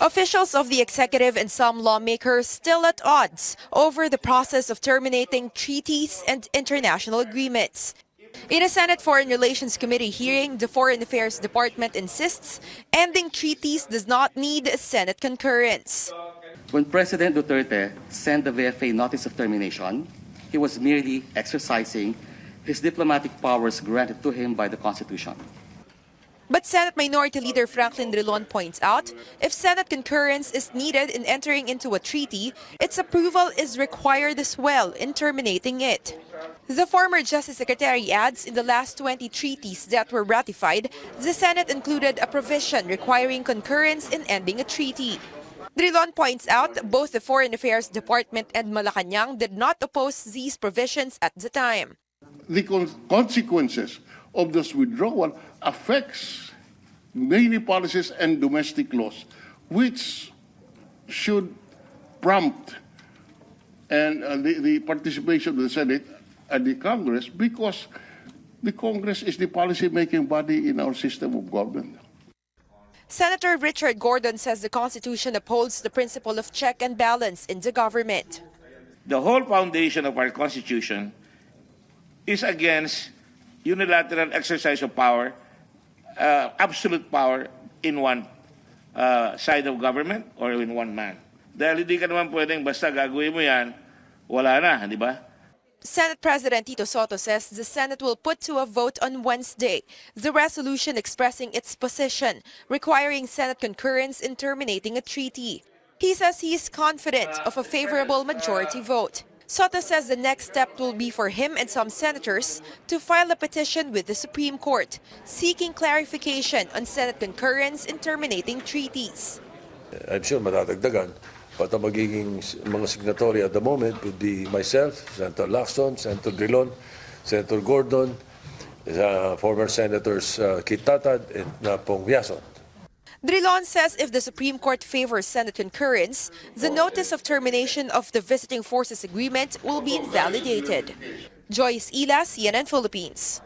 Officials of the executive and some lawmakers still at odds over the process of terminating treaties and international agreements. In a Senate Foreign Relations Committee hearing, the Foreign Affairs Department insists ending treaties does not need Senate concurrence. When President Duterte sent the VFA notice of termination, he was merely exercising his diplomatic powers granted to him by the Constitution. But Senate Minority Leader Franklin Drilon points out, if Senate concurrence is needed in entering into a treaty, its approval is required as well in terminating it. The former Justice Secretary adds in the last 20 treaties that were ratified, the Senate included a provision requiring concurrence in ending a treaty. Drilon points out both the Foreign Affairs Department and Malacanang did not oppose these provisions at the time. The consequences of this withdrawal affects daily policies and domestic laws, which should prompt the participation of the Senate and the Congress, because the Congress is the policy-making body in our system of government. Senator Richard Gordon says the Constitution upholds the principle of check and balance in the government. The whole foundation of our Constitution is against unilateral exercise of power, absolute power in one side of government or in one man. Dahil hindi ka naman pwedeng basta gagawin mo yan, wala na, di ba? Senate President Tito Sotto says the Senate will put to a vote on Wednesday the resolution expressing its position, requiring Senate concurrence in terminating a treaty. He says he is confident of a favorable majority vote. Sotto says the next step will be for him and some senators to file a petition with the Supreme Court, seeking clarification on Senate concurrence in terminating treaties. I'm sure madadagdagan, but ang magiging mga signatory at the moment would be myself, Senator Lacson, Senator Drilon, Senator Gordon, former Senators Kit Tatad and Pong Viason. Drilon says if the Supreme Court favors Senate concurrence, the notice of termination of the Visiting Forces Agreement will be invalidated. Joyce Ila, CNN Philippines.